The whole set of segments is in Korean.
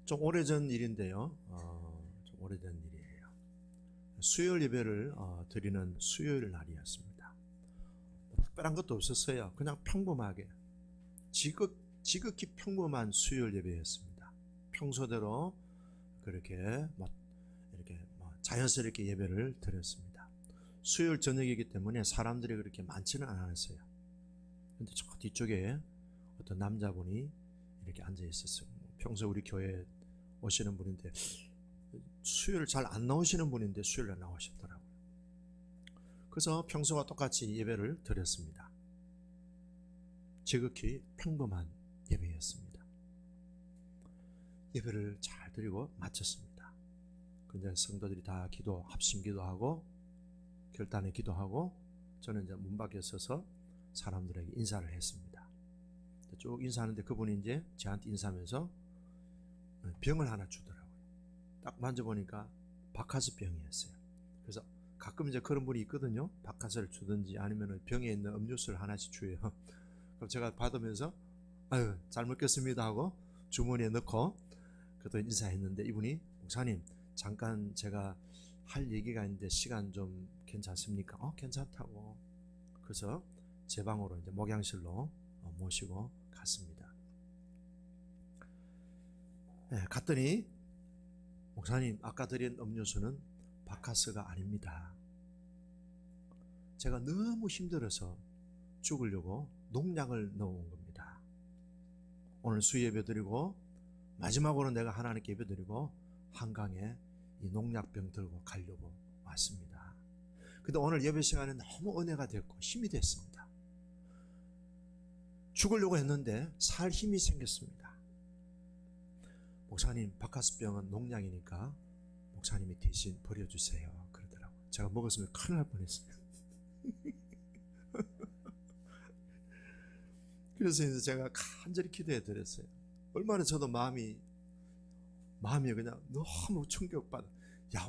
좀 오래전 일인데요. 좀 오래전 일이에요. 수요일 예배를 드리는 수요일 날이었습니다. 특별한 것도 없었어요. 그냥 평범하게 지극히 평범한 수요일 예배였습니다. 평소대로 그렇게 이렇게 자연스럽게 예배를 드렸습니다. 수요일 저녁이기 때문에 사람들이 그렇게 많지는 않았어요. 근데 저 뒤쪽에 어떤 남자분이 이렇게 앉아 있었어요. 평소 우리 교회 오시는 분인데 수요일 잘 안 나오시는 분인데 수요일에 나오셨더라고요. 그래서 평소와 똑같이 예배를 드렸습니다. 지극히 평범한 예배였습니다. 예배를 잘 드리고 마쳤습니다. 근데 성도들이 다 합심 기도하고 결단의 기도하고 저는 이제 문 밖에 서서 사람들에게 인사를 했습니다. 쭉 인사하는데 그분이 이제 저한테 인사하면서 병을 하나 주더라고요. 딱 만져보니까 박하스병이었어요. 그래서 가끔 이제 그런 분이 있거든요. 박하스를 주든지 아니면 병에 있는 음료수를 하나씩 줘요. 그럼 제가 받으면서 아유 잘 먹겠습니다 하고 주머니에 넣고 그것도 인사했는데 이분이 목사님 잠깐 제가 할 얘기가 있는데 시간 좀 괜찮습니까? 괜찮다고. 그래서 제 방으로 이제 목양실로 모시고 갔습니다. 갔더니 목사님 아까 드린 음료수는 바카스가 아닙니다. 제가 너무 힘들어서 죽으려고 농약을 넣어온 겁니다. 오늘 수예배 드리고 마지막으로 내가 하나님께 예배 드리고 한강에 이 농약병 들고 가려고 왔습니다. 근데 오늘 예배 시간에 너무 은혜가 됐고 힘이 됐습니다. 죽으려고 했는데 살 힘이 생겼습니다. 목사님 바카스병은 농약이니까 목사님이 대신 버려주세요 그러더라고요. 제가 먹었으면 큰일 날 뻔했어요. 그래서 이제 제가 간절히 기도해 드렸어요. 얼마나 저도 마음이 그냥 너무 충격받아.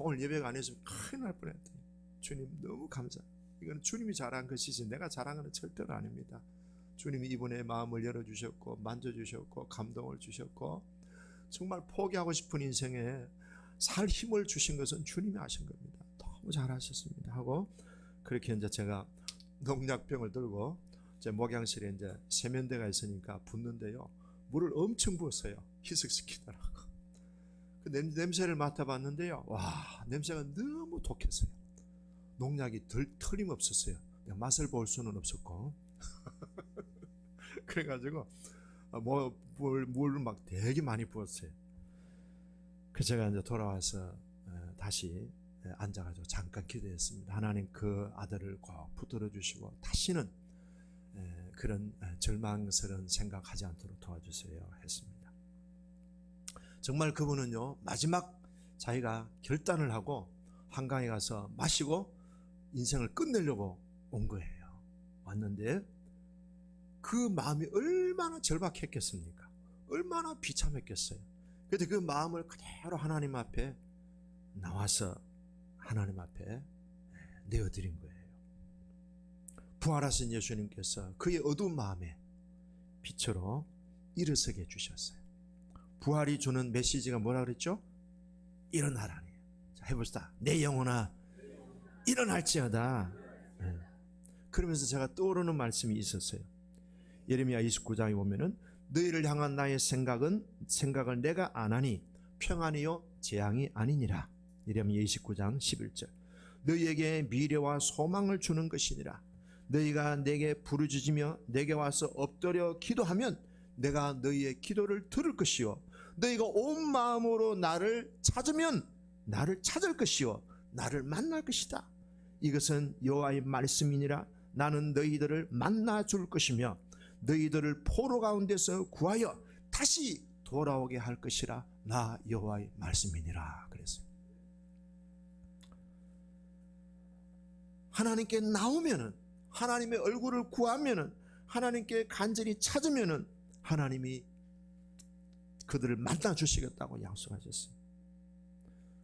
오늘 예배가 안 했으면 큰일 날 뻔했더니 주님 너무 감사. 이건 주님이 잘한 것이지 내가 잘한 건 절대로 아닙니다. 주님이 이분의 마음을 열어주셨고 만져주셨고 감동을 주셨고 정말 포기하고 싶은 인생에 살 힘을 주신 것은 주님이 하신 겁니다. 너무 잘하셨습니다 하고 그렇게 이제 제가 농약병을 들고 제 목양실에 이제 세면대가 있으니까 붓는데요. 물을 엄청 부었어요. 희석시키더라고. 그 냄새를 맡아봤는데요. 와, 냄새가 너무 독했어요. 농약이 틀림없었어요. 맛을 볼 수는 없었고. 그래가지고 물을 막 되게 많이 부었어요. 그래서 제가 이제 돌아와서 다시 앉아가지고 잠깐 기도했습니다. 하나님 그 아들을 꼭 붙들어 주시고 다시는 그런 절망스러운 생각하지 않도록 도와주세요 했습니다. 정말 그분은요 마지막 자기가 결단을 하고 한강에 가서 마시고 인생을 끝내려고 온 거예요. 왔는데 그 마음이 얼마나 절박했겠습니까? 얼마나 비참했겠어요. 그런데 그 마음을 그대로 하나님 앞에 나와서 하나님 앞에 내어드린 거예요. 부활하신 예수님께서 그의 어두운 마음에 빛으로 일어서게 해주셨어요. 부활이 주는 메시지가 뭐라 그랬죠? 일어나라네요. 자, 해봅시다. 내 영혼아 일어날지어다. 그러면서 제가 떠오르는 말씀이 있었어요. 예레미야 29장에 보면은 너희를 향한 나의 생각을 내가 아나니 평안이요 재앙이 아니니라. 예레미야 29장 11절. 너희에게 미래와 소망을 주는 것이니라. 너희가 내게 부르짖으며 내게 와서 엎드려 기도하면 내가 너희의 기도를 들을 것이요 너희가 온 마음으로 나를 찾으면 나를 찾을 것이요 나를 만날 것이다. 이것은 여호와의 말씀이니라. 나는 너희들을 만나 줄 것이며 너희들을 포로 가운데서 구하여 다시 돌아오게 할 것이라. 나 여호와의 말씀이니라 그랬어요. 하나님께 나오면은 하나님의 얼굴을 구하면은 하나님께 간절히 찾으면은 하나님이 그들을 만나 주시겠다고 약속하셨어요.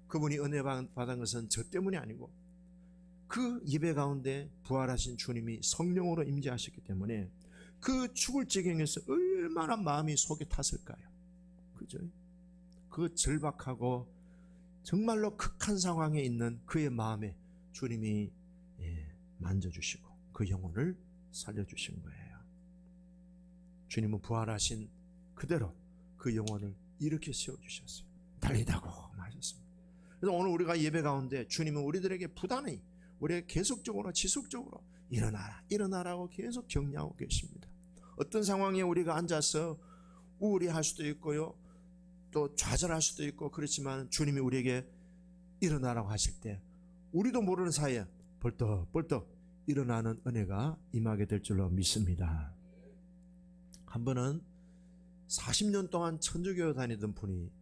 그분이 은혜 받은 것은 저 때문이 아니고 그 예배 가운데 부활하신 주님이 성령으로 임재하셨기 때문에 그 죽을 지경에서 얼마나 마음이 속에 탔을까요? 그죠? 그 절박하고 정말로 극한 상황에 있는 그의 마음에 주님이 만져주시고 그 영혼을 살려주신 거예요. 주님은 부활하신 그대로 그 영혼을 이렇게 세워주셨어요. 달리다고 하셨습니다. 그래서 오늘 우리가 예배 가운데 주님은 우리들에게 부단히 우리에게 계속적으로 지속적으로 일어나라 일어나라고 계속 격려하고 계십니다. 어떤 상황에 우리가 앉아서 우울해할 수도 있고요, 또 좌절할 수도 있고 그렇지만 주님이 우리에게 일어나라고 하실 때 우리도 모르는 사이에 벌떡벌떡 일어나는 은혜가 임하게 될 줄로 믿습니다. 한 번은 40년 동안 천주교 다니던 분이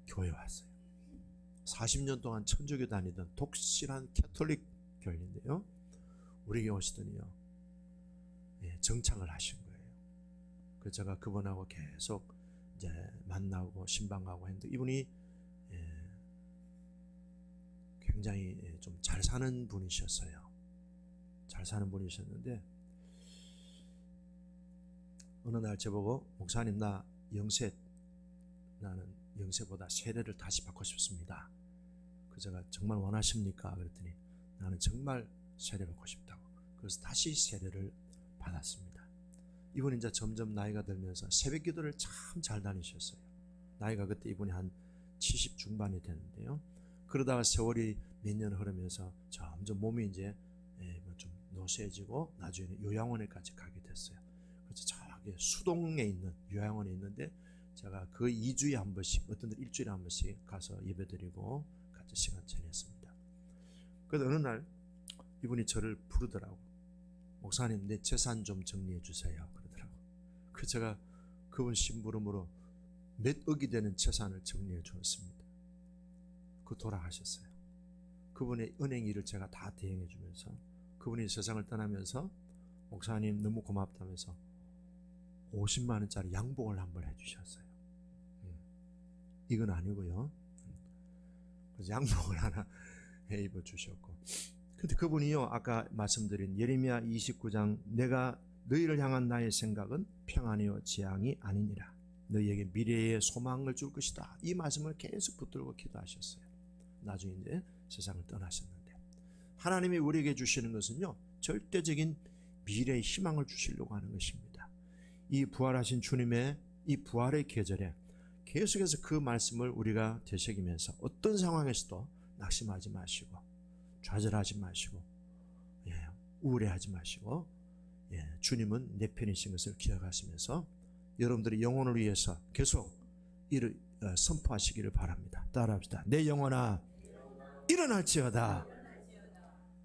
교회에 왔어요. 40년 동안 천주교 다니던 독실한 캐톨릭 교인인데요, 우리 교회 오시더니요 정착을 하신 거예요. 그래서 제가 그분하고 계속 이제 만나고 신방하고 했는데 이분이 굉장히 좀 잘 사는 분이셨어요. 잘 사는 분이셨는데 어느 날 저보고 목사님 나는 영세보다 세례를 다시 받고 싶습니다. 그 제가 정말 원하십니까? 그랬더니 나는 정말 세례 받고 싶다고. 그래서 다시 세례를 받았습니다. 이분이 이제 점점 나이가 들면서 새벽 기도를 참 잘 다니셨어요. 나이가 그때 이분이 한 70 중반이 되는데요. 그러다가 세월이 몇 년 흐르면서 점점 몸이 이제 좀 노쇠해지고 나중에 요양원에까지 가게 됐어요. 그래서 저기 수동에 있는 요양원에 있는데 제가 거의 2주에 한 번씩, 어떤 날 일주일에 한 번씩 가서 예배드리고 같이 시간 지냈습니다. 그래서 어느 날 이분이 저를 부르더라고. 목사님 내 재산 좀 정리해 주세요 그러더라고. 그 제가 그분 심부름으로 몇 억이 되는 재산을 정리해 주었습니다. 그 돌아가셨어요. 그분의 은행 일을 제가 다 대행해 주면서 그분이 세상을 떠나면서 목사님 너무 고맙다면서 50만 원짜리 양복을 한번 해주셨어요. 이건 아니고요. 그래서 양복을 하나 해 입어 주셨고, 근데 그분이요 아까 말씀드린 예레미야 29장 내가 너희를 향한 나의 생각은 평안이요 재앙이 아니니라. 너희에게 미래의 소망을 줄 것이다. 이 말씀을 계속 붙들고 기도하셨어요. 나중에 이제 세상을 떠나셨는데 하나님이 우리에게 주시는 것은요 절대적인 미래의 희망을 주시려고 하는 것입니다. 이 부활하신 주님의 이 부활의 계절에 계속해서 그 말씀을 우리가 되새기면서 어떤 상황에서도 낙심하지 마시고 좌절하지 마시고 우울해하지 마시고 주님은 내 편이신 것을 기억하시면서 여러분들의 영혼을 위해서 계속 이를 선포하시기를 바랍니다. 따라합시다. 내 영혼아 일어날지어다.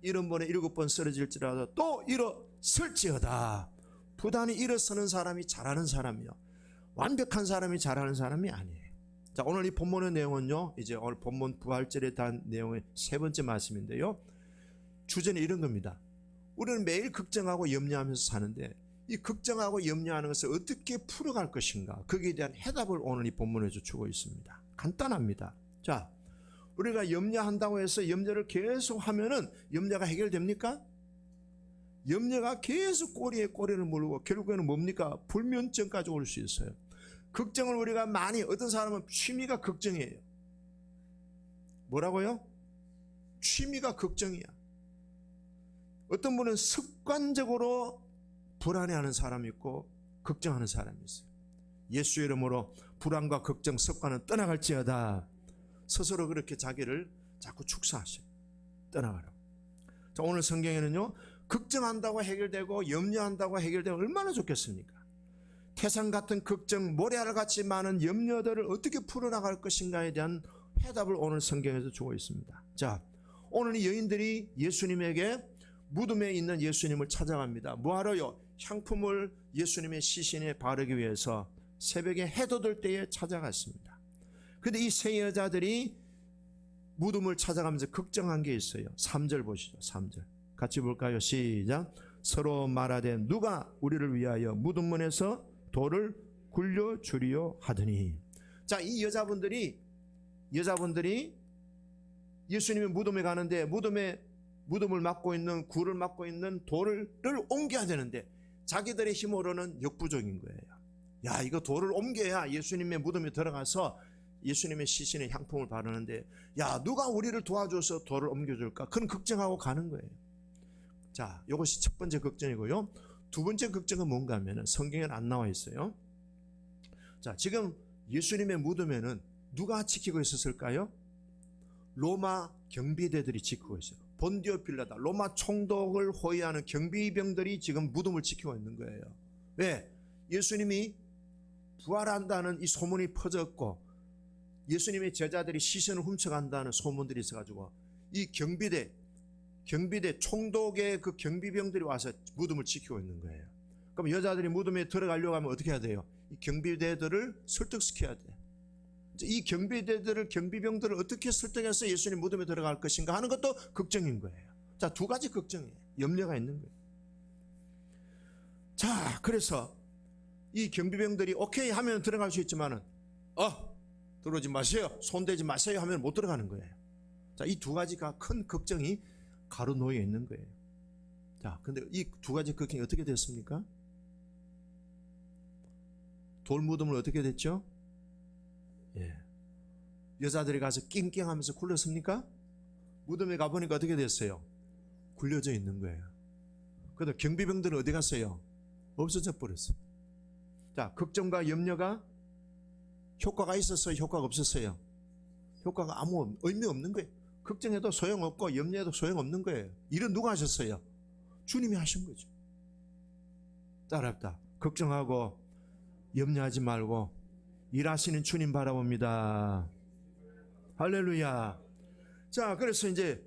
70번에 7번 쓰러질지라도 또 일어설지어다. 부단히 일어서는 사람이 잘하는 사람이요, 완벽한 사람이 잘하는 사람이 아니에요. 자, 오늘 이 본문의 내용은요 이제 오늘 본문 부활절에 대한 내용의 세 번째 말씀인데요, 주제는 이런 겁니다. 우리는 매일 걱정하고 염려하면서 사는데 이 걱정하고 염려하는 것을 어떻게 풀어갈 것인가, 거기에 대한 해답을 오늘 이 본문에서 주고 있습니다. 간단합니다. 자, 우리가 염려한다고 해서 염려를 계속 하면은 염려가 해결됩니까? 염려가 계속 꼬리에 꼬리를 물고 결국에는 뭡니까? 불면증까지 올 수 있어요. 걱정을 우리가 많이, 어떤 사람은 취미가 걱정이에요. 뭐라고요? 취미가 걱정이야. 어떤 분은 습관적으로 불안해하는 사람이 있고 걱정하는 사람이 있어요. 예수 이름으로 불안과 걱정 습관은 떠나갈지어다. 스스로 그렇게 자기를 자꾸 축사하셔요. 떠나가라고. 자, 오늘 성경에는요 걱정한다고 해결되고 염려한다고 해결되고 얼마나 좋겠습니까? 태산 같은 걱정, 모래알같이 많은 염려들을 어떻게 풀어나갈 것인가에 대한 해답을 오늘 성경에서 주고 있습니다. 자, 오늘 이 여인들이 예수님에게 무덤에 있는 예수님을 찾아갑니다. 뭐하러요? 향품을 예수님의 시신에 바르기 위해서 새벽에 해돋을 때에 찾아갔습니다. 그런데 이 세 여자들이 무덤을 찾아가면서 걱정한 게 있어요. 3절 보시죠. 3절 같이 볼까요? 시작. 서로 말하되 누가 우리를 위하여 무덤문에서 돌을 굴려주리요 하더니. 자, 이 여자분들이 예수님의 무덤에 가는데 무덤을 막고 있는, 굴을 막고 있는 돌을 옮겨야 되는데 자기들의 힘으로는 역부족인 거예요. 야, 이거 돌을 옮겨야 예수님의 무덤에 들어가서 예수님의 시신에 향품을 바르는데, 야, 누가 우리를 도와줘서 돌을 옮겨줄까? 그런 걱정하고 가는 거예요. 자, 이것이 첫 번째 걱정이고요. 두 번째 걱정은 뭔가 하면 성경에는 안 나와 있어요. 자, 지금 예수님의 무덤에는 누가 지키고 있었을까요? 로마 경비대들이 지키고 있어요. 본디오 빌라다, 로마 총독을 호위하는 경비병들이 지금 무덤을 지키고 있는 거예요. 왜? 예수님이 부활한다는 이 소문이 퍼졌고, 예수님의 제자들이 시신을 훔쳐간다는 소문들이 있어가지고, 이 경비대 총독의 그 경비병들이 와서 무덤을 지키고 있는 거예요. 그럼 여자들이 무덤에 들어가려고 하면 어떻게 해야 돼요? 이 경비대들을 설득시켜야 돼. 이 경비병들을 어떻게 설득해서 예수님 무덤에 들어갈 것인가 하는 것도 걱정인 거예요. 자, 두 가지 걱정이에요. 염려가 있는 거예요. 자, 그래서 이 경비병들이 오케이 하면 들어갈 수 있지만은 들어오지 마세요, 손대지 마세요 하면 못 들어가는 거예요. 자, 이 두 가지가 큰 걱정이 가로놓여 있는 거예요. 자, 근데 이 두 가지 걱정이 어떻게 됐습니까? 돌무덤을 어떻게 됐죠? 예. 여자들이 가서 낑낑하면서 굴렀습니까? 무덤에 가보니까 어떻게 됐어요? 굴려져 있는 거예요. 그런데 경비병들은 어디 갔어요? 없어져 버렸어요. 자, 걱정과 염려가 효과가 있었어요? 효과가 없었어요? 효과가 아무 의미 없는 거예요. 걱정해도 소용없고 염려해도 소용없는 거예요. 일은 누가 하셨어요? 주님이 하신 거죠. 따라합다. 걱정하고 염려하지 말고 일하시는 주님 바라봅니다. 할렐루야. 자, 그래서 이제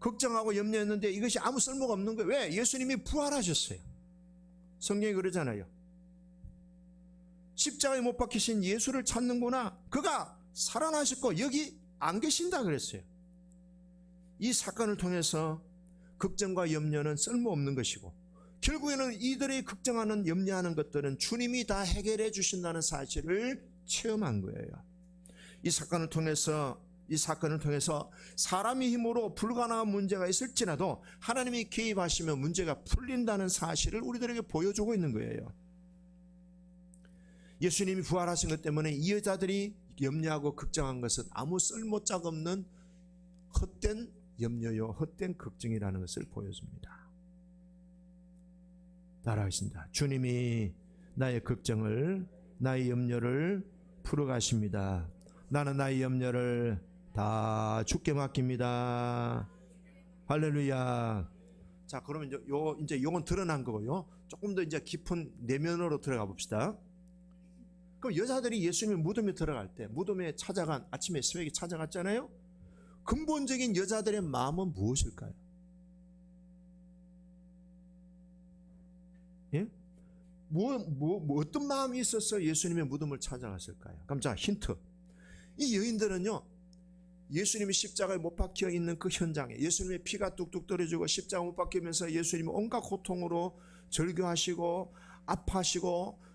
걱정하고 염려했는데 이것이 아무 쓸모가 없는 거예요. 왜? 예수님이 부활하셨어요. 성경이 그러잖아요. 십자가에 못 박히신 예수를 찾는구나. 그가 살아나셨고 여기 안 계신다 그랬어요. 이 사건을 통해서 걱정과 염려는 쓸모없는 것이고, 결국에는 이들이 걱정하는 염려하는 것들은 주님이 다 해결해 주신다는 사실을 체험한 거예요. 이 사건을 통해서 사람의 힘으로 불가능한 문제가 있을지라도 하나님이 개입하시면 문제가 풀린다는 사실을 우리들에게 보여주고 있는 거예요. 예수님이 부활하신 것 때문에 이 여자들이 염려하고 걱정한 것은 아무 쓸모짝 없는 헛된 염려요, 헛된 걱정이라는 것을 보여줍니다. 따라하겠습니다. 주님이 나의 걱정을, 나의 염려를 풀어가십니다. 나는 나의 염려를 다 주께 맡깁니다. 할렐루야. 자, 그러면 이제 요건 드러난 거고요. 조금 더 이제 깊은 내면으로 들어가 봅시다. 그럼 여자들이 예수님의 무덤에 들어갈 때, 무덤에 아침에 새벽에 찾아갔잖아요. 근본적인 여자들의 마음은 무엇일까요? 예? 어떤 마음이 있어서 예수님의 무덤을 찾아갔을까요? 그럼 자, 힌트. 이 여인들은요, 예수님이 십자가에 못 박혀 있는 그 현장에, 예수님의 피가 뚝뚝 떨어지고 십자가 못 박히면서 예수님이 온갖 고통으로 절규하시고 아파하시고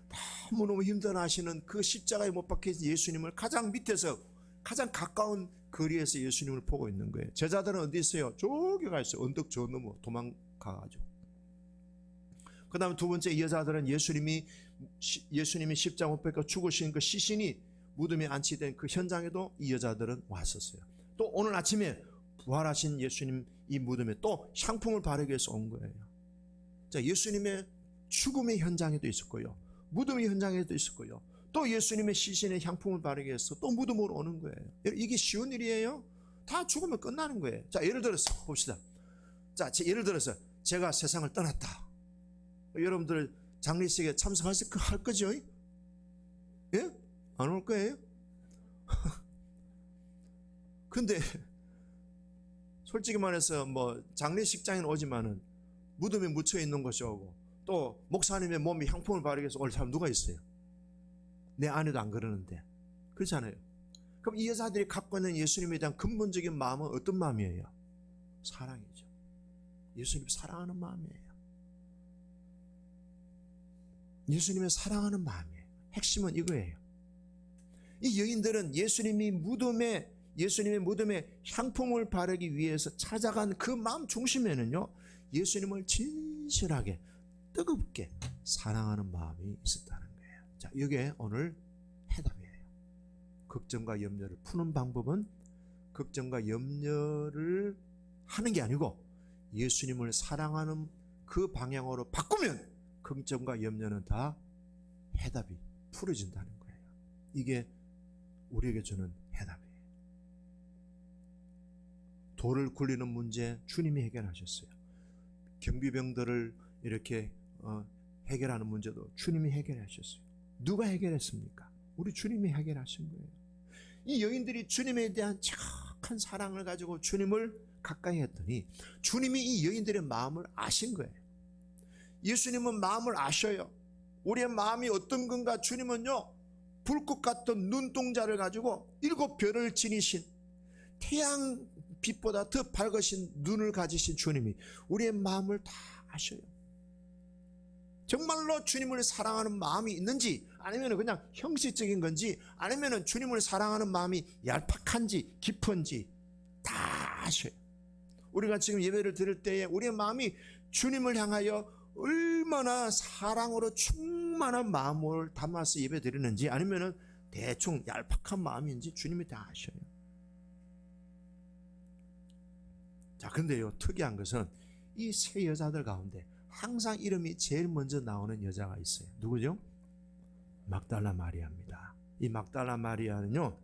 너무너무 힘들어하시는 그 십자가에 못 박힌 예수님을 가장 밑에서, 가장 가까운 거리에서 예수님을 보고 있는 거예요. 제자들은 어디 있어요? 저기 가 있어요. 언덕 저 너머 도망가가지고. 그 다음에 두 번째, 여자들은 예수님이 십자가 못 박혀 죽으신 그 시신이 무덤에 안치된 그 현장에도 이 여자들은 왔었어요. 또 오늘 아침에 부활하신 예수님 이 무덤에 또 향품을 바르기 위해서 온 거예요. 자, 예수님의 죽음의 현장에도 있었고요, 무덤의 현장에도 있었고요, 또 예수님의 시신에 향품을 바르기 위해서 또 무덤으로 오는 거예요. 이게 쉬운 일이에요? 다 죽으면 끝나는 거예요. 자, 예를 들어서 봅시다. 자, 예를 들어서 제가 세상을 떠났다. 여러분들 장례식에 참석할 거죠? 예? 안 올 거예요? 근데 솔직히 말해서 뭐 장례식장에는 오지만은 무덤에 묻혀 있는 것이 오고, 또 목사님의 몸에 향품을 바르기 위해서 올 사람 누가 있어요? 내 아내도 안 그러는데. 그렇잖아요. 그럼 이 여자들이 갖고 있는 예수님에 대한 근본적인 마음은 어떤 마음이에요? 사랑이죠. 예수님 사랑하는 마음이에요. 예수님을 사랑하는 마음이에요. 핵심은 이거예요. 이 여인들은 예수님의 무덤에 향품을 바르기 위해서 찾아간 그 마음 중심에는요, 예수님을 진실하게 뜨겁게 사랑하는 마음이 있었다는 거예요. 자, 이게 오늘 해답이에요. 걱정과 염려를 푸는 방법은 걱정과 염려를 하는 게 아니고 예수님을 사랑하는 그 방향으로 바꾸면 걱정과 염려는 다 해답이 풀어진다는 거예요. 이게 우리에게 주는 해답이에요. 돌을 굴리는 문제 주님이 해결하셨어요. 경비병들을 이렇게 해결하는 문제도 주님이 해결하셨어요. 누가 해결했습니까? 우리 주님이 해결하신 거예요. 이 여인들이 주님에 대한 착한 사랑을 가지고 주님을 가까이 했더니 주님이 이 여인들의 마음을 아신 거예요. 예수님은 마음을 아셔요. 우리의 마음이 어떤 건가 주님은요, 불꽃 같은 눈동자를 가지고 7별을 지니신 태양 빛보다 더 밝으신 눈을 가지신 주님이 우리의 마음을 다 아셔요. 정말로 주님을 사랑하는 마음이 있는지, 아니면 그냥 형식적인 건지, 아니면 주님을 사랑하는 마음이 얄팍한지 깊은지 다 아셔요. 우리가 지금 예배를 드릴 때에 우리의 마음이 주님을 향하여 얼마나 사랑으로 충만한 마음을 담아서 예배 드리는지, 아니면 대충 얄팍한 마음인지 주님이 다 아셔요. 자, 근데요, 특이한 것은 이 세 여자들 가운데 항상 이름이 제일 먼저 나오는 여자가 있어요. 누구죠? 막달라 마리아입니다. 이 막달라 마리아는요,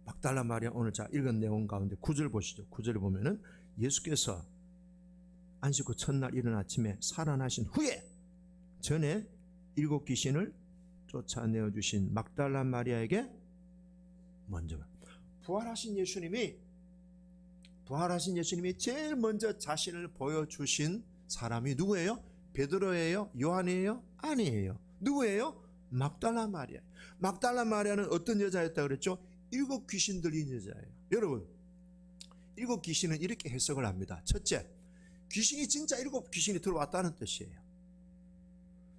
막달라 마리아 오늘 자 읽은 내용 가운데 9절 보시죠. 9절에 보면은 예수께서 안식 후 첫날 이른 아침에 살아나신 후에 전에 7 귀신을 쫓아내어 주신 막달라 마리아에게 먼저 부활하신 예수님이 제일 먼저 자신을 보여주신 사람이 누구예요? 베드로예요? 요한이에요? 아니에요. 누구예요? 막달라 마리아. 막달라 마리아는 어떤 여자였다고 그랬죠? 7 귀신 들린 여자예요. 여러분, 7 귀신은 이렇게 해석을 합니다. 첫째, 귀신이 진짜 7 귀신이 들어왔다는 뜻이에요.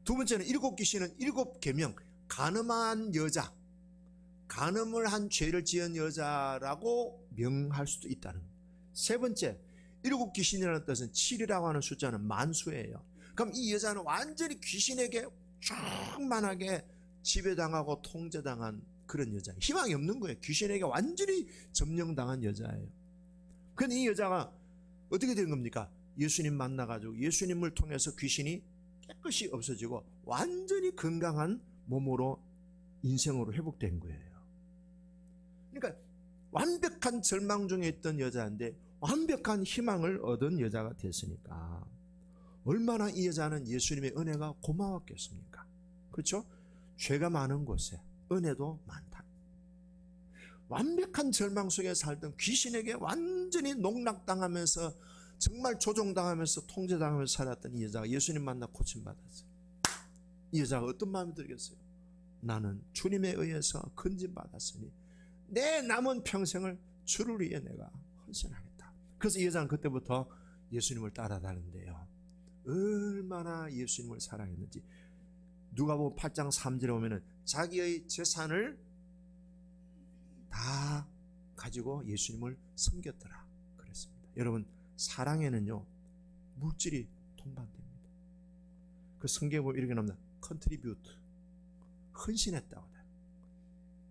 두 번째는 7 귀신은 7 계명, 간음한 여자, 간음을 한 죄를 지은 여자라고 명할 수도 있다는 거예요. 세 번째, 7 귀신이라는 뜻은 7이라고 하는 숫자는 만수예요. 그럼 이 여자는 완전히 귀신에게 충만하게 지배당하고 통제당한 그런 여자예요. 희망이 없는 거예요. 귀신에게 완전히 점령당한 여자예요. 그런데 이 여자가 어떻게 된 겁니까? 예수님 만나가지고 예수님을 통해서 귀신이 깨끗이 없어지고 완전히 건강한 몸으로, 인생으로 회복된 거예요. 그러니까 완벽한 절망 중에 있던 여자인데 완벽한 희망을 얻은 여자가 됐으니까 얼마나 이 여자는 예수님의 은혜가 고마웠겠습니까? 그렇죠? 죄가 많은 곳에 은혜도 많다. 완벽한 절망 속에 살던 귀신에게 완전히 농락당하면서 정말 조종당하면서 통제당하면서 살았던 이 여자가 예수님 만나 고침받았어요. 이 여자가 어떤 마음이 들겠어요? 나는 주님에 의해서 건진받았으니 내 남은 평생을 주를 위해 내가 헌신하겠다. 그래서 이 여자는 그때부터 예수님을 따라다니는데요, 얼마나 예수님을 사랑했는지 누가복음 8장 3절에 보면은 자기의 재산을 다 가지고 예수님을 섬겼더라 그랬습니다. 여러분, 사랑에는요 물질이 동반됩니다. 그 성경에 보면 이렇게 나옵니다. 컨트리뷰트, 헌신했다고.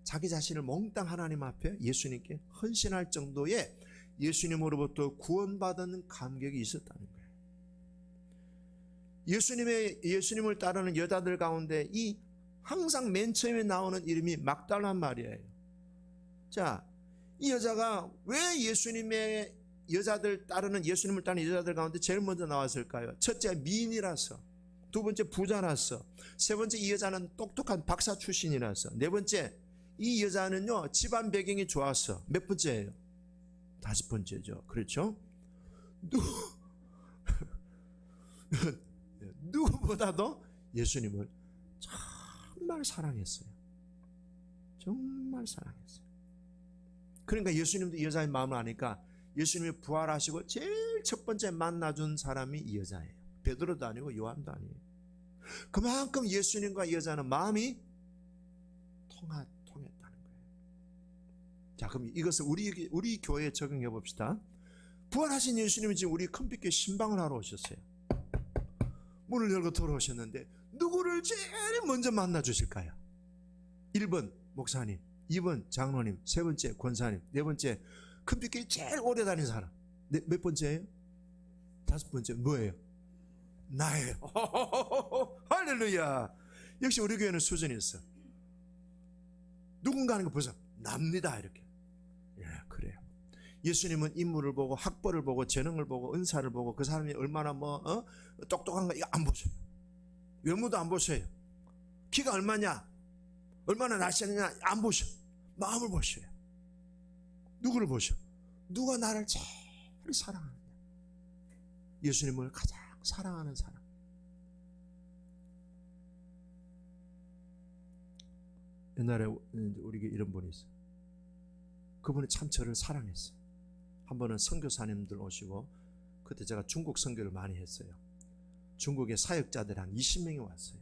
자기 자신을 몽땅 하나님 앞에 예수님께 헌신할 정도의 예수님으로부터 구원받은 감격이 있었다는 거예요. 예수님을 따르는 여자들 가운데 이 항상 맨 처음에 나오는 이름이 막달라 마리아예요. 자, 이 여자가 왜 예수님을 따르는 여자들 가운데 제일 먼저 나왔을까요? 첫째, 미인이라서. 두 번째, 부자라서. 세 번째, 이 여자는 똑똑한 박사 출신이라서. 네 번째, 이 여자는요 집안 배경이 좋았어. 몇 번째예요? 5번째죠. 그렇죠? 누구보다도 예수님을 정말 사랑했어요. 정말 사랑했어요. 그러니까 예수님도 이 여자의 마음을 아니까 예수님이 부활하시고 제일 첫 번째 만나준 사람이 이 여자예요. 베드로도 아니고 요한도 아니에요. 그만큼 예수님과 이 여자는 마음이 통했다는 거예요. 자, 그럼 이것을 우리 교회에 적용해 봅시다. 부활하신 예수님이 지금 우리 큰빛교회 신방을 하러 오셨어요. 문을 열고 들어오셨는데 누구를 제일 먼저 만나 주실까요? 1번 목사님, 2번 장로님, 3번째 권사님, 4번째 큰빛교회 제일 오래 다닌 사람. 몇 번째예요? 5번째 뭐예요? 나예요. 할렐루야. 역시 우리 교회는 수준이 있어. 누군가 하는 거 벌써 납니다 이렇게. 예, 그래요. 예수님은 인물을 보고 학벌을 보고 재능을 보고 은사를 보고 그 사람이 얼마나 똑똑한가 이거 안 보셔요. 외모도 안 보셔요. 키가 얼마냐, 얼마나 날씬하냐 안 보셔. 마음을 보셔요. 누구를 보셔? 누가 나를 제일 사랑하느냐. 예수님을 가장 사랑하는 사람. 옛날에 우리에게 이런 분이 있어요. 그분이 참 저를 사랑했어요. 한 번은 선교사님들 오시고, 그때 제가 중국 선교를 많이 했어요. 중국의 사역자들 한 20명이 왔어요.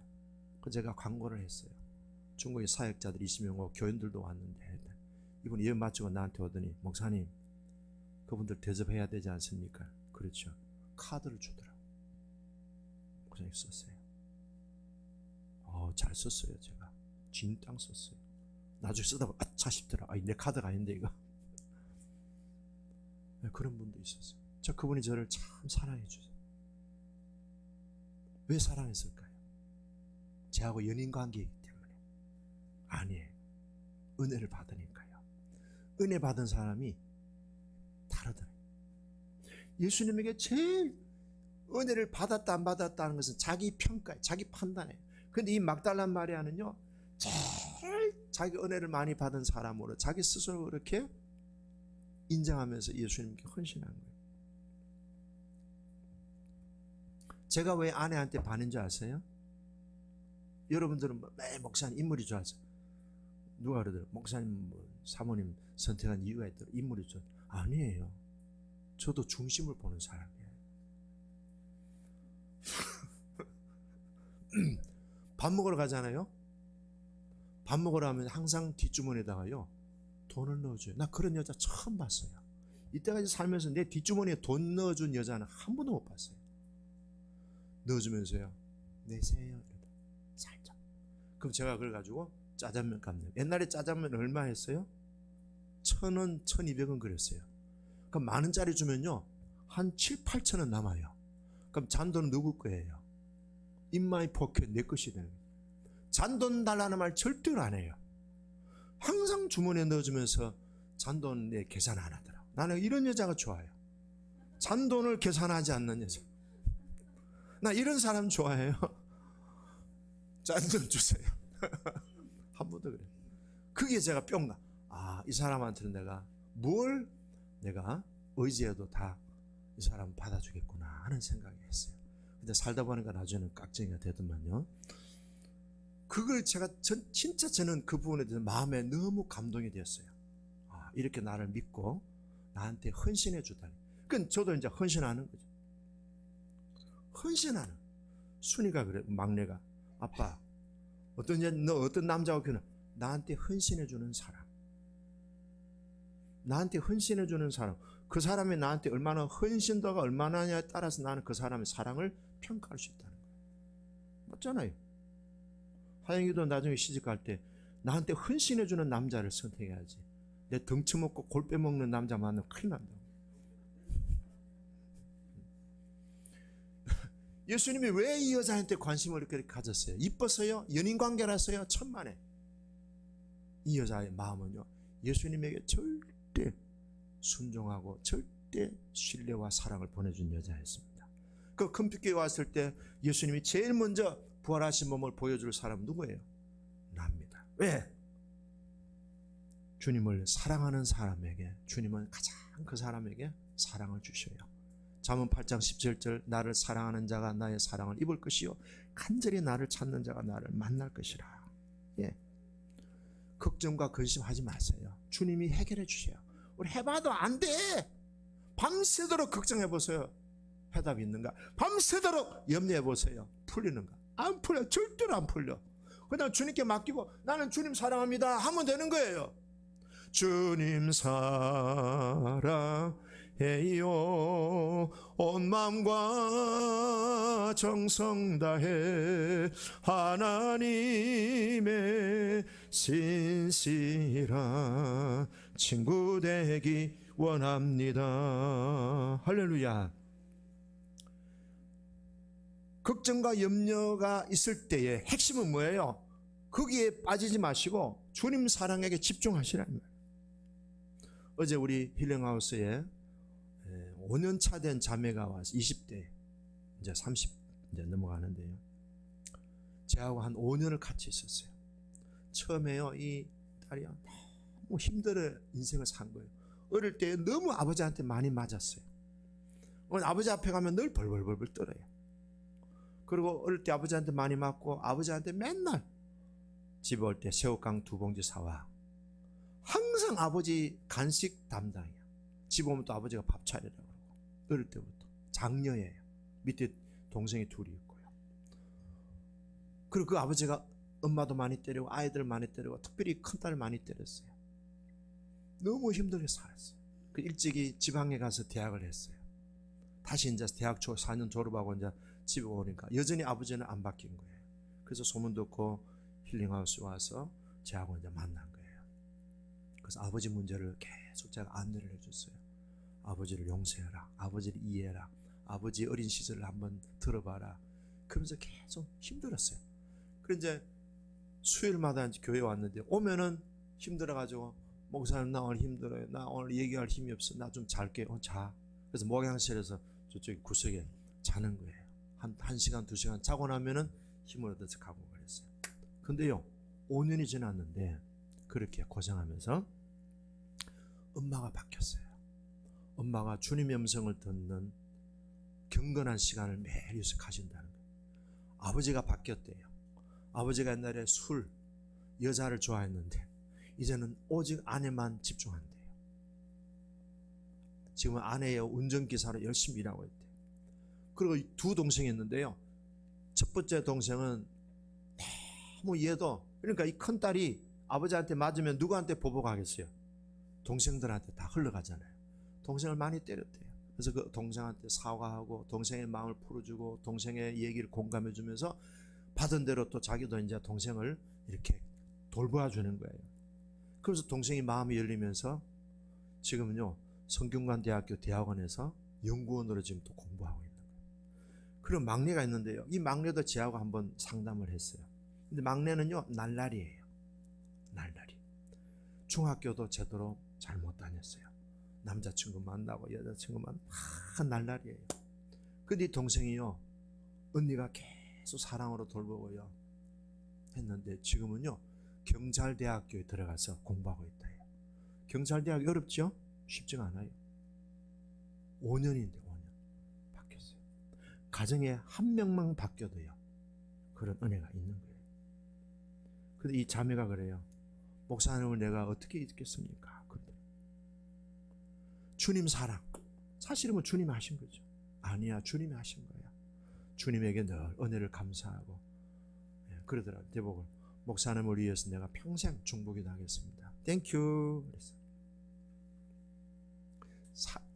그 제가 광고를 했어요. 중국의 사역자들 20명 오고 교인들도 왔는데, 이분이 예언 마치고 나한테 오더니, 목사님 그분들 대접해야 되지 않습니까? 그렇죠. 카드를 주더라고. 그냥 썼어요. 잘 썼어요. 제가 진땅 썼어요. 나중에 쓰다가 아차 싶더라. 내 카드가 아닌데 이거. 그런 분도 있었어요. 그분이 저를 참 사랑해 주세요. 왜 사랑했을까요? 저하고 연인 관계이기 때문에? 아니에요. 은혜를 받으니까요. 은혜 받은 사람이 다르더라고요. 예수님에게 제일 은혜를 받았다 안 받았다 하는 것은 자기 평가예요. 자기 판단이에요. 근데 이 막달라 마리아는요, 제일 자기 은혜를 많이 받은 사람으로 자기 스스로 그렇게 인정하면서 예수님께 헌신한 거예요. 제가 왜 아내한테 반인 줄 아세요? 여러분들은 매 목사님 인물이 좋아서 누가 그러더라고요. 목사님 사모님 선택한 이유가 있더라. 인물이 좋아. 아니에요. 저도 중심을 보는 사람이에요. 밥 먹으러 가잖아요. 밥 먹으러 하면 항상 뒷주머니에다가요 돈을 넣어줘요. 나 그런 여자 처음 봤어요. 이때까지 살면서 내 뒷주머니에 돈 넣어준 여자는 한 번도 못 봤어요. 넣어주면서요, 내세요 이러다 살짝. 그럼 제가 그걸 가지고 짜장면 값내요. 옛날에 짜장면 얼마 했어요? 1,000원, 1,200원 그랬어요. 그럼 만원짜리 주면요 한 7, 8천원 남아요. 그럼 잔돈은 누구 거예요? In my pocket, 내 것이 되는 거예요. 잔돈 달라는 말 절대로 안 해요. 항상 주머니에 넣어주면서 잔돈 내 계산 안 하더라고. 나는 이런 여자가 좋아요. 잔돈을 계산하지 않는 여자. 나 이런 사람 좋아해요. 잔돈 주세요. 한 번도 그래요. 그게 제가 뿅가. 이 사람한테는 내가 의지해도 다 이 사람 받아주겠구나 하는 생각이 했어요. 근데 살다 보니까 나중에는 깍쟁이가 되더만요. 그걸 진짜 저는 그 부분에 대해서 마음에 너무 감동이 되었어요. 이렇게 나를 믿고 나한테 헌신해 주다니. 그건 저도 이제 헌신하는 거죠. 헌신하는. 순이가 그래, 막내가. 아빠, 너 어떤 남자하고 결혼? 나한테 헌신해 주는 사람. 나한테 헌신해 주는 사람. 그 사람이 나한테 얼마나 헌신도가 얼마나냐에 따라서 나는 그 사람의 사랑을 평가할 수 있다는 거예요. 맞잖아요. 하영이도 나중에 시집갈 때 나한테 헌신해 주는 남자를 선택해야지. 내 덩치 먹고 골 빼먹는 남자 만나면 큰일 난다고. 예수님이 왜 이 여자한테 관심을 이렇게 가졌어요? 이뻐서요? 연인관계라서요? 천만에. 이 여자의 마음은요, 예수님에게 절대 순종하고 절대 신뢰와 사랑을 보내준 여자였습니다. 그 금빛교회 왔을 때 예수님이 제일 먼저 부활하신 몸을 보여줄 사람은 누구예요? 나입니다. 왜? 주님을 사랑하는 사람에게 주님은 가장 그 사람에게 사랑을 주셔요. 잠언 8장 17절, 나를 사랑하는 자가 나의 사랑을 입을 것이요 간절히 나를 찾는 자가 나를 만날 것이라. 걱정과 근심하지 마세요. 주님이 해결해 주셔요. 우리 해봐도 안 돼. 밤새도록 걱정해 보세요. 해답이 있는가? 밤새도록 염려해 보세요. 풀리는가? 안 풀려. 절대로 안 풀려. 그냥 주님께 맡기고 나는 주님 사랑합니다 하면 되는 거예요. 주님 사랑해요. 온 마음과 정성 다해 하나님의 진실한 친구 되기 원합니다. 할렐루야. 걱정과 염려가 있을 때의 핵심은 뭐예요? 거기에 빠지지 마시고 주님 사랑에게 집중하시라는 거예요. 어제 우리 힐링하우스에 5년 차 된 자매가 와서 20대 이제 30 이제 넘어가는데요. 저하고 한 5년을 같이 있었어요. 처음에요, 이 딸이 너무 힘들어 인생을 산 거예요. 어릴 때 너무 아버지한테 많이 맞았어요. 아버지 앞에 가면 늘 벌벌벌벌 떨어요. 그리고 어릴 때 아버지한테 많이 맞고 아버지한테 맨날 집에 올 때 새우깡 2봉지 사와. 항상 아버지 간식 담당이야. 집 오면 또 아버지가 밥 차리라고 그러고. 어릴 때부터 장녀예요. 밑에 동생이 둘이 있고요. 그리고 그 아버지가 엄마도 많이 때리고 아이들 많이 때리고 특별히 큰딸 많이 때렸어요. 너무 힘들게 살았어요. 그 일찍이 지방에 가서 대학을 했어요. 다시 이제 대학 4년 졸업하고 이제 집에 오니까 여전히 아버지는 안 바뀐 거예요. 그래서 소문 듣고 힐링하우스 와서 저하고 이제 만난 거예요. 그래서 아버지 문제를 계속 제가 안내를 해줬어요. 아버지를 용서해라. 아버지를 이해해라. 아버지 어린 시절을 한번 들어봐라. 그러면서 계속 힘들었어요. 그래서 이제 수요일마다 이제 교회 왔는데 오면은 힘들어가지고 목사님 나 오늘 힘들어요. 나 오늘 얘기할 힘이 없어. 나 좀 잘게. 자. 그래서 목양실에서 저쪽 구석에 자는 거예요. 한 시간 2시간 자고 나면은 힘을 얻어서 가고 그랬어요. 근데요 5년이 지났는데 그렇게 고생하면서 엄마가 바뀌었어요. 엄마가 주님의 음성을 듣는 경건한 시간을 매일 가진다는 거예요. 아버지가 바뀌었대요. 아버지가 옛날에 술, 여자를 좋아했는데 이제는 오직 아내만 집중한대요. 지금은 아내의 운전기사로 열심히 일하고 있대요. 그리고 2 동생이 있는데요. 첫 번째 동생은 너무 얘도 그러니까 이 큰딸이 아버지한테 맞으면 누구한테 보복하겠어요? 동생들한테 다 흘러가잖아요. 동생을 많이 때렸대요. 그래서 그 동생한테 사과하고 동생의 마음을 풀어주고 동생의 얘기를 공감해주면서 받은 대로 또 자기도 이제 동생을 이렇게 돌보아주는 거예요. 그래서 동생이 마음이 열리면서 지금은요 성균관 대학교 대학원에서 연구원으로 지금 또 공부하고 있는 거예요. 그럼 막내가 있는데요. 이 막내도 저하고 한번 상담을 했어요. 근데 막내는요 날라리예요. 날라리. 중학교도 제대로 잘 못 다녔어요. 남자친구 만나고 여자친구 만나고 날라리예요. 근데 이 동생이요 언니가 계속 사랑으로 돌보고요 했는데 지금은요 경찰대학교에 들어가서 공부하고 있다 해요. 경찰대학이 어렵죠? 쉽지가 않아요. 5년인데 5년 바뀌었어요. 가정에 한 명만 바뀌어도요 그런 은혜가 있는 거예요. 근데 이 자매가 그래요. 목사님을 내가 어떻게 잊겠습니까? 주님 사랑 사실은 뭐 주님이 하신 거죠. 아니야 주님이 하신 거야. 주님에게 늘 은혜를 감사하고 그러더라고요. 대복을 목사님을 위해서 내가 평생 중보기도 하겠습니다. 땡큐.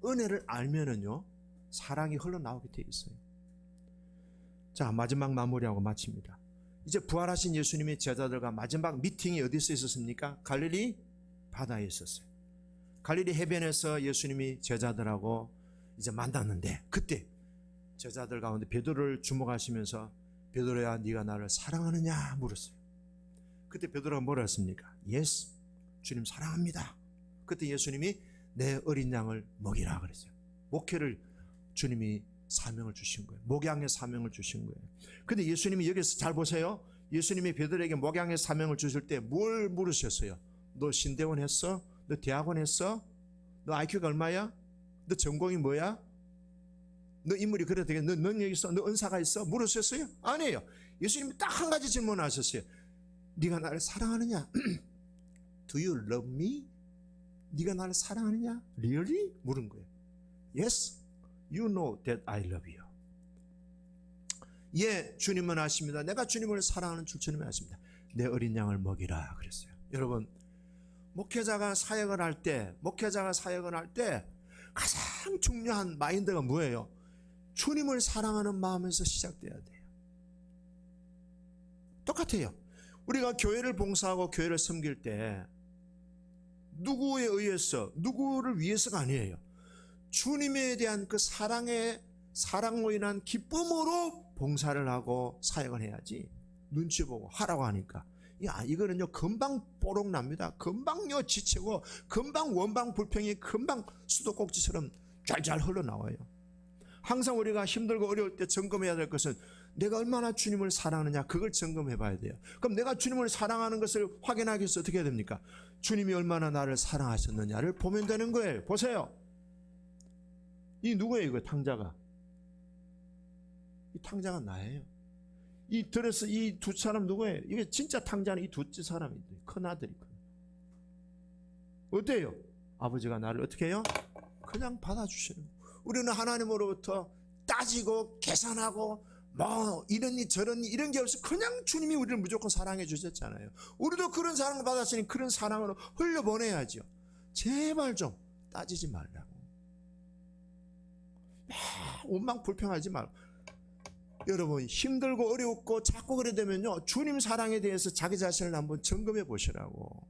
은혜를 알면은요 사랑이 흘러나오게 돼 있어요. 자 마지막 마무리하고 마칩니다. 이제 부활하신 예수님의 제자들과 마지막 미팅이 어디서 있었습니까? 갈릴리 바다에 있었어요. 갈릴리 해변에서 예수님이 제자들하고 이제 만났는데 그때 제자들 가운데 베드로를 주목하시면서 베드로야 네가 나를 사랑하느냐 물었어요. 그때 베드로가 뭐라 했습니까? 예스 주님 사랑합니다. 그때 예수님이 내 어린 양을 먹이라 그랬어요. 목회를 주님이 사명을 주신 거예요. 목양의 사명을 주신 거예요. 근데 예수님이 여기서 잘 보세요. 예수님이 베드로에게 목양의 사명을 주실 때 뭘 물으셨어요? 너 신대원 했어? 너 대학원 했어? 너 IQ가 얼마야? 너 전공이 뭐야? 너 인물이 그래도 되겠? 너 능력이 있어? 너 은사가 있어? 물으셨어요? 아니에요. 예수님이 딱 한 가지 질문하셨어요. 네가 나를 사랑하느냐? Do you love me? 네가 나를 사랑하느냐? Really? 물은 거예요. Yes, you know that I love you. 예, 주님은 아십니다. 내가 주님을 사랑하는 줄 주님은 아십니다. 내 어린 양을 먹이라 그랬어요. 여러분 목회자가 사역을 할 때 가장 중요한 마인드가 뭐예요? 주님을 사랑하는 마음에서 시작돼야 돼요. 똑같아요. 우리가 교회를 봉사하고 교회를 섬길 때 누구에 의해서, 누구를 위해서가 아니에요. 주님에 대한 그 사랑으로 인한 기쁨으로 봉사를 하고 사역을 해야지. 눈치 보고 하라고 하니까 이거는요 금방 뽀록 납니다. 금방요 지치고 금방 원방 불평이 금방 수도꼭지처럼 잘 흘러나와요. 항상 우리가 힘들고 어려울 때 점검해야 될 것은 내가 얼마나 주님을 사랑하느냐, 그걸 점검해 봐야 돼요. 그럼 내가 주님을 사랑하는 것을 확인하기 위해서 어떻게 해야 됩니까? 주님이 얼마나 나를 사랑하셨느냐를 보면 되는 거예요. 보세요. 이 누구예요? 이거 탕자가. 이 탕자가 나예요. 이 들어서 이 두 사람 누구예요? 이게 진짜 탕자는 이 둘째 사람이 큰아들이. 어때요? 아버지가 나를 어떻게 해요? 그냥 받아주시는 거예요. 우리는 하나님으로부터 따지고 계산하고 뭐 이러니 저러니 이런 게 없어. 그냥 주님이 우리를 무조건 사랑해 주셨잖아요. 우리도 그런 사랑을 받았으니 그런 사랑으로 흘려보내야죠. 제발 좀 따지지 말라고. 원망 불평하지 말고. 여러분 힘들고 어렵고 자꾸 그래 되면요 주님 사랑에 대해서 자기 자신을 한번 점검해 보시라고.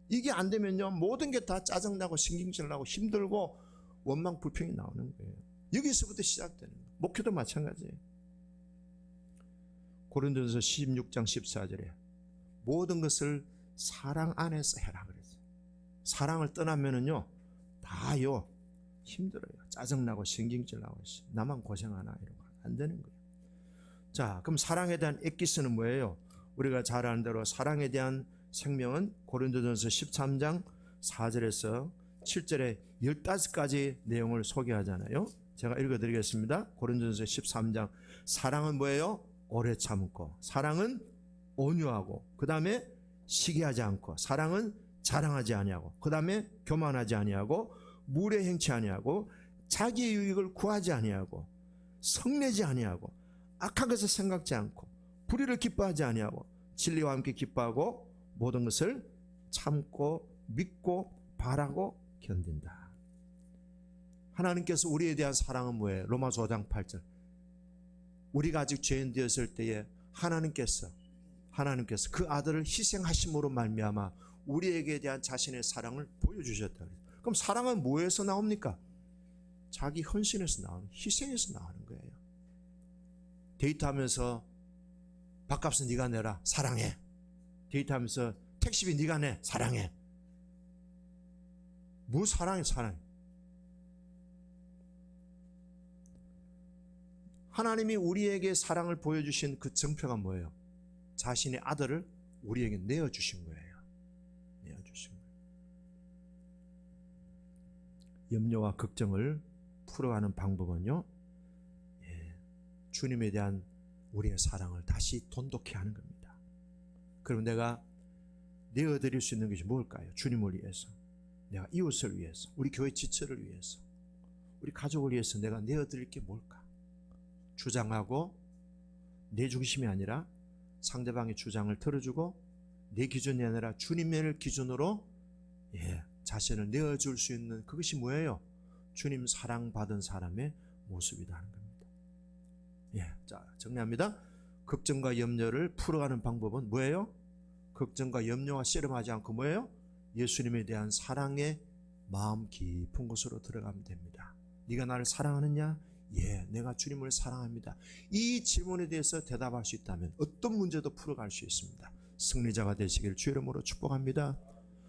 이게 안 되면요 모든 게 다 짜증나고 신경질 나고 힘들고 원망 불평이 나오는 거예요. 여기서부터 시작되는 거예요. 목회도 마찬가지예요. 고린도전서 16장 14절에 모든 것을 사랑 안에서 해라 그랬어요. 사랑을 떠나면은요 다요 힘들어요. 짜증나고 신경질나고 나만 고생하나 이런 거 안 되는 거예요. 자, 그럼 사랑에 대한 엑기스는 뭐예요? 우리가 잘 아는 대로 사랑에 대한 생명은 고린도전서 13장 4절에서 7절에 15가지 내용을 소개하잖아요. 제가 읽어드리겠습니다. 고린도전서 13장 사랑은 뭐예요? 오래 참고, 사랑은 온유하고, 그 다음에 시기하지 않고, 사랑은 자랑하지 아니하고, 그 다음에 교만하지 아니하고, 무례 행치 아니하고, 자기의 유익을 구하지 아니하고, 성내지 아니하고, 악한 것을 생각지 않고, 불의를 기뻐하지 아니하고, 진리와 함께 기뻐하고, 모든 것을 참고 믿고 바라고 견딘다. 하나님께서 우리에 대한 사랑은 뭐예요? 로마서 5장 8절. 우리가 아직 죄인 되었을 때에 하나님께서 그 아들을 희생하심으로 말미암아 우리에게 대한 자신의 사랑을 보여주셨다. 그럼 사랑은 뭐에서 나옵니까? 자기 헌신에서 나오는, 희생에서 나오는 거예요. 데이트하면서 밥값은 네가 내라, 사랑해. 데이트하면서 택시비 네가 내, 사랑해. 뭐 사랑해, 사랑해. 하나님이 우리에게 사랑을 보여주신 그 정표가 뭐예요? 자신의 아들을 우리에게 내어주신 거예요. 내어주신 거예요. 염려와 걱정을 풀어가는 방법은요, 주님에 대한 우리의 사랑을 다시 돈독히 하는 겁니다. 그럼 내가 내어드릴 수 있는 것이 뭘까요? 주님을 위해서, 내가 이웃을 위해서, 우리 교회 지체를 위해서, 우리 가족을 위해서 내가 내어드릴 게 뭘까? 주장하고 내 중심이 아니라 상대방의 주장을 들어주고 내 기준이 아니라 주님의 기준으로 자신을 내어줄 수 있는 그것이 뭐예요? 주님 사랑받은 사람의 모습이다 하는 겁니다. 자, 정리합니다. 걱정과 염려를 풀어가는 방법은 뭐예요? 걱정과 염려와 씨름하지 않고 뭐예요? 예수님에 대한 사랑의 마음 깊은 곳으로 들어가면 됩니다. 네가 나를 사랑하느냐? 내가 주님을 사랑합니다. 이 질문에 대해서 대답할 수 있다면 어떤 문제도 풀어갈 수 있습니다. 승리자가 되시길 주의 이름으로 축복합니다.